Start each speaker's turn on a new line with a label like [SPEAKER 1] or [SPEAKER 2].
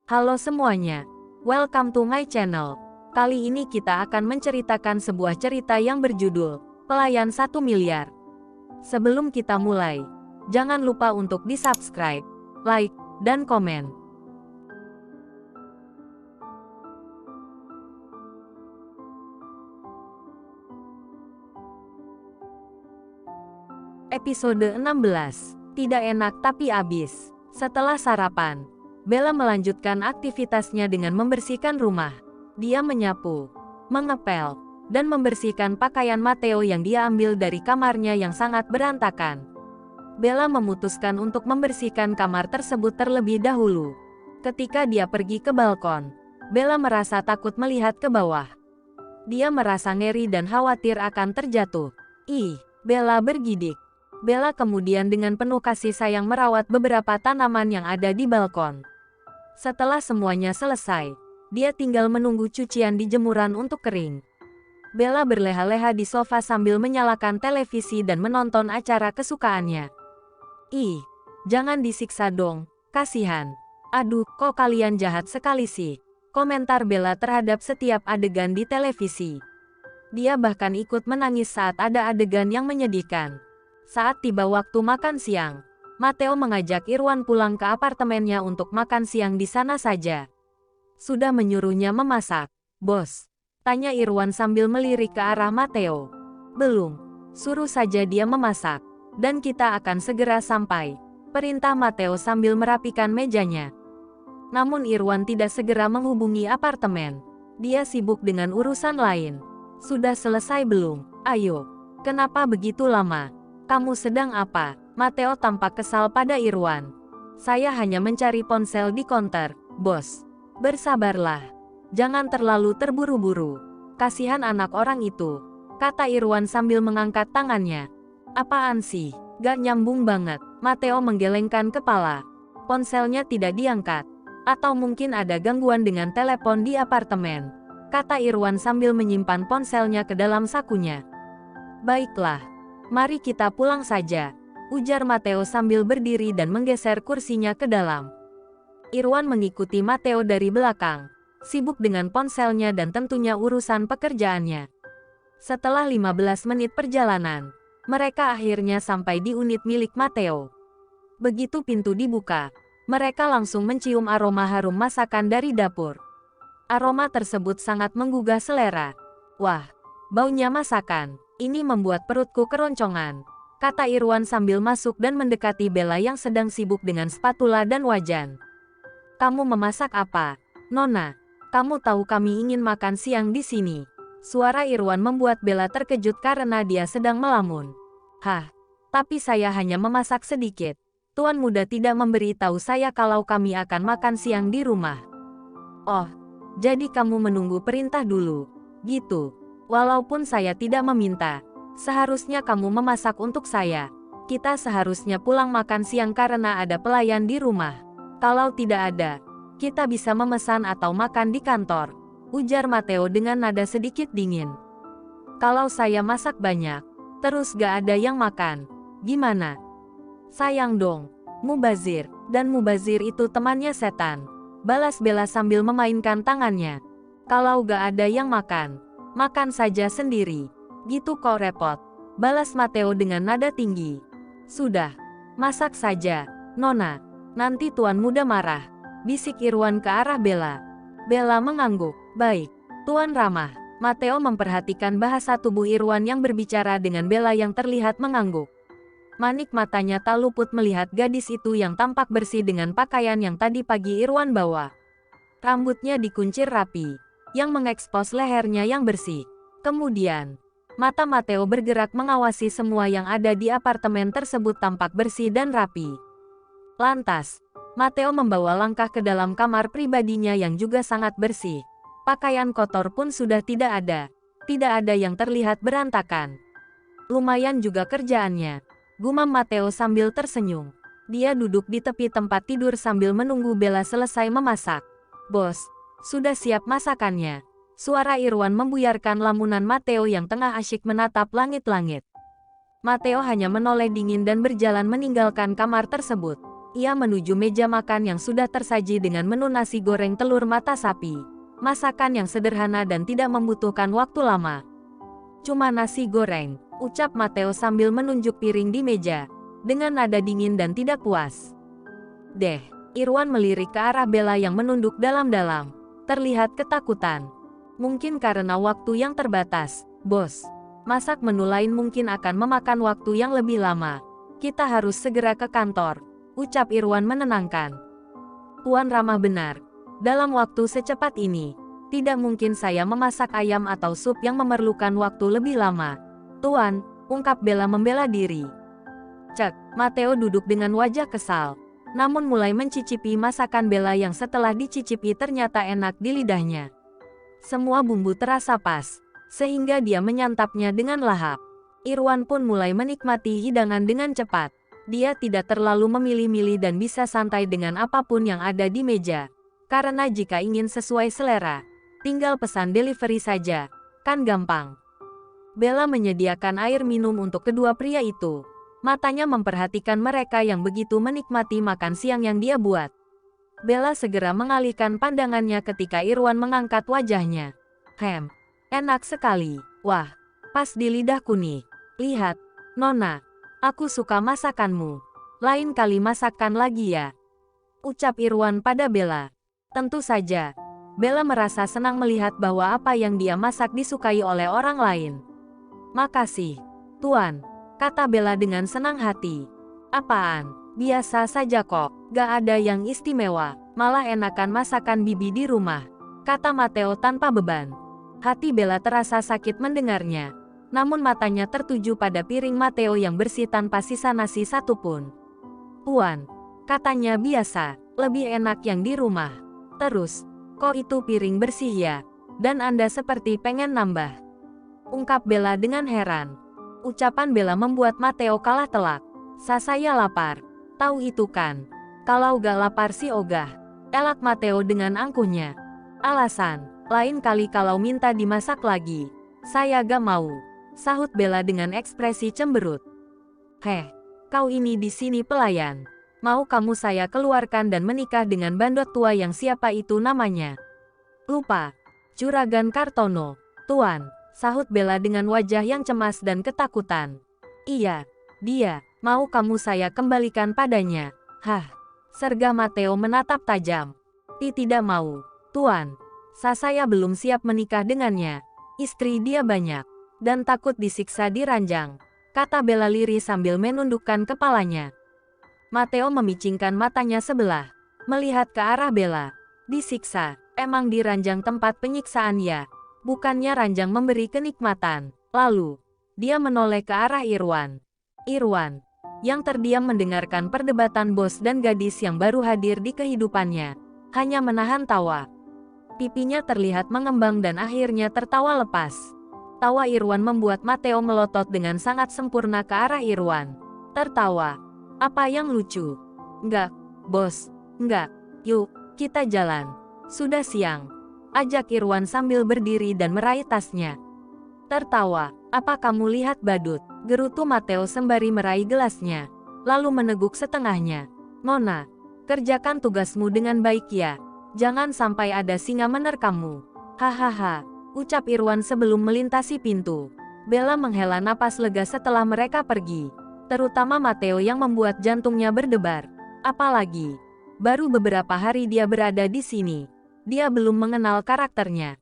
[SPEAKER 1] Halo semuanya, welcome to my channel. Kali ini kita akan menceritakan sebuah cerita yang berjudul Pelayan 1 Miliar. Sebelum kita mulai, jangan lupa untuk di-subscribe, like, dan komen. Episode 16, Tidak Enak Tapi Abis. Setelah sarapan, Bella melanjutkan aktivitasnya dengan membersihkan rumah. Dia menyapu, mengepel, dan membersihkan pakaian Matteo yang dia ambil dari kamarnya yang sangat berantakan. Bella memutuskan untuk membersihkan kamar tersebut terlebih dahulu. Ketika dia pergi ke balkon, Bella merasa takut melihat ke bawah. Dia merasa ngeri dan khawatir akan terjatuh. Ih, Bella bergidik. Bella kemudian dengan penuh kasih sayang merawat beberapa tanaman yang ada di balkon. Setelah semuanya selesai, dia tinggal menunggu cucian di jemuran untuk kering. Bella berleha-leha di sofa sambil menyalakan televisi dan menonton acara kesukaannya. Ih, jangan disiksa dong, kasihan. Aduh, kok kalian jahat sekali sih. Komentar Bella terhadap setiap adegan di televisi. Dia bahkan ikut menangis saat ada adegan yang menyedihkan. Saat tiba waktu makan siang, Matteo mengajak Irwan pulang ke apartemennya untuk makan siang di sana saja. Sudah menyuruhnya memasak, bos? Tanya Irwan sambil melirik ke arah Matteo. Belum, suruh saja dia memasak, dan kita akan segera sampai. Perintah Matteo sambil merapikan mejanya. Namun Irwan tidak segera menghubungi apartemen. Dia sibuk dengan urusan lain. Sudah selesai belum? Ayo, kenapa begitu lama? Kamu sedang apa? Matteo tampak kesal pada Irwan. Saya hanya mencari ponsel di konter, bos. Bersabarlah. Jangan terlalu terburu-buru. Kasihan anak orang itu, kata Irwan sambil mengangkat tangannya. Apaan sih? Gak nyambung banget. Matteo menggelengkan kepala. Ponselnya tidak diangkat. Atau mungkin ada gangguan dengan telepon di apartemen, kata Irwan sambil menyimpan ponselnya ke dalam sakunya. Baiklah. Mari kita pulang saja, ujar Matteo sambil berdiri dan menggeser kursinya ke dalam. Irwan mengikuti Matteo dari belakang, sibuk dengan ponselnya dan tentunya urusan pekerjaannya. Setelah 15 menit perjalanan, mereka akhirnya sampai di unit milik Matteo. Begitu pintu dibuka, mereka langsung mencium aroma harum masakan dari dapur. Aroma tersebut sangat menggugah selera. Wah, baunya masakan. Ini membuat perutku keroncongan, kata Irwan sambil masuk dan mendekati Bella yang sedang sibuk dengan spatula dan wajan. Kamu memasak apa, Nona? Kamu tahu kami ingin makan siang di sini. Suara Irwan membuat Bella terkejut karena dia sedang melamun. Hah, tapi saya hanya memasak sedikit. Tuan muda tidak memberi tahu saya kalau kami akan makan siang di rumah. Oh, jadi kamu menunggu perintah dulu, gitu. Walaupun saya tidak meminta, seharusnya kamu memasak untuk saya. Kita seharusnya pulang makan siang karena ada pelayan di rumah. Kalau tidak ada, kita bisa memesan atau makan di kantor, ujar Matteo dengan nada sedikit dingin. Kalau saya masak banyak, terus gak ada yang makan, gimana? Sayang dong, mubazir, dan mubazir itu temannya setan, balas Bella sambil memainkan tangannya. Kalau gak ada yang makan, makan saja sendiri. Gitu kok repot, balas Matteo dengan nada tinggi. Sudah, masak saja, Nona. Nanti tuan muda marah, bisik Irwan ke arah Bella. Bella mengangguk. Baik, Tuan Ramah. Matteo memperhatikan bahasa tubuh Irwan yang berbicara dengan Bella yang terlihat mengangguk. Manik matanya tak luput melihat gadis itu yang tampak bersih dengan pakaian yang tadi pagi Irwan bawa. Rambutnya dikuncir rapi, yang mengekspos lehernya yang bersih. Kemudian, mata Matteo bergerak mengawasi semua yang ada di apartemen tersebut tampak bersih dan rapi. Lantas, Matteo membawa langkah ke dalam kamar pribadinya yang juga sangat bersih. Pakaian kotor pun sudah tidak ada. Tidak ada yang terlihat berantakan. Lumayan juga kerjaannya, gumam Matteo sambil tersenyum. Dia duduk di tepi tempat tidur sambil menunggu Bella selesai memasak. Bos, sudah siap masakannya. Suara Irwan membuyarkan lamunan Matteo yang tengah asyik menatap langit-langit. Matteo hanya menoleh dingin dan berjalan meninggalkan kamar tersebut. Ia menuju meja makan yang sudah tersaji dengan menu nasi goreng telur mata sapi. Masakan yang sederhana dan tidak membutuhkan waktu lama. Cuma nasi goreng, ucap Matteo sambil menunjuk piring di meja, dengan nada dingin dan tidak puas. Deh, Irwan melirik ke arah Bella yang menunduk dalam-dalam, terlihat ketakutan. Mungkin karena waktu yang terbatas, bos. Masak menu lain mungkin akan memakan waktu yang lebih lama. Kita harus segera ke kantor, ucap Irwan menenangkan. Tuan ramah benar. Dalam waktu secepat ini, tidak mungkin saya memasak ayam atau sup yang memerlukan waktu lebih lama. Tuan, ungkap Bella membela diri. Cek, Matteo duduk dengan wajah kesal, namun mulai mencicipi masakan Bella yang setelah dicicipi ternyata enak di lidahnya. Semua bumbu terasa pas, sehingga dia menyantapnya dengan lahap. Irwan pun mulai menikmati hidangan dengan cepat. Dia tidak terlalu memilih-milih dan bisa santai dengan apapun yang ada di meja. Karena jika ingin sesuai selera, tinggal pesan delivery saja, kan gampang. Bella menyediakan air minum untuk kedua pria itu. Matanya memperhatikan mereka yang begitu menikmati makan siang yang dia buat. Bella segera mengalihkan pandangannya ketika Irwan mengangkat wajahnya. Enak sekali. Wah, pas di lidahku nih. Lihat, Nona, aku suka masakanmu. Lain kali masakan lagi ya, ucap Irwan pada Bella. Tentu saja, Bella merasa senang melihat bahwa apa yang dia masak disukai oleh orang lain. Makasih, Tuan, kata Bella dengan senang hati. Apaan? Biasa saja kok, gak ada yang istimewa, malah enakan masakan bibi di rumah, kata Matteo tanpa beban. Hati Bella terasa sakit mendengarnya, namun matanya tertuju pada piring Matteo yang bersih tanpa sisa nasi satupun. Tuan, katanya biasa, lebih enak yang di rumah. Terus, kok itu piring bersih ya? Dan Anda seperti pengen nambah, ungkap Bella dengan heran. Ucapan Bella membuat Matteo kalah telak. Saya lapar. Tahu itu kan? Kalau gak lapar sih ogah, elak Matteo dengan angkuhnya. Alasan, lain kali kalau minta dimasak lagi, saya gak mau, sahut Bella dengan ekspresi cemberut. Kau ini di sini pelayan. Mau kamu saya keluarkan dan menikah dengan bandot tua yang siapa itu namanya? Lupa, Juragan Kartono, Tuan, sahut Bella dengan wajah yang cemas dan ketakutan. Iya, dia, mau kamu saya kembalikan padanya. Sergah Matteo menatap tajam. Tidak mau, Tuan. Saya belum siap menikah dengannya. Istri dia banyak, dan takut disiksa di ranjang, kata Bella lirih sambil menundukkan kepalanya. Matteo memicingkan matanya sebelah, melihat ke arah Bella. Disiksa, emang di ranjang tempat penyiksaan ya? Bukannya ranjang memberi kenikmatan. Lalu, dia menoleh ke arah Irwan. Irwan, yang terdiam mendengarkan perdebatan bos dan gadis yang baru hadir di kehidupannya, hanya menahan tawa. Pipinya terlihat mengembang dan akhirnya tertawa lepas. Tawa Irwan membuat Matteo melotot dengan sangat sempurna ke arah Irwan. Tertawa. Apa yang lucu? Enggak, bos, enggak. Yuk, kita jalan. Sudah siang, ajak Irwan sambil berdiri dan meraih tasnya. Tertawa, apa kamu lihat badut? Gerutu Matteo sembari meraih gelasnya, lalu meneguk setengahnya. Nona, kerjakan tugasmu dengan baik ya. Jangan sampai ada singa menerkammu. Hahaha, ucap Irwan sebelum melintasi pintu. Bella menghela napas lega setelah mereka pergi. Terutama Matteo yang membuat jantungnya berdebar. Apalagi, baru beberapa hari dia berada di sini. Dia belum mengenal karakternya.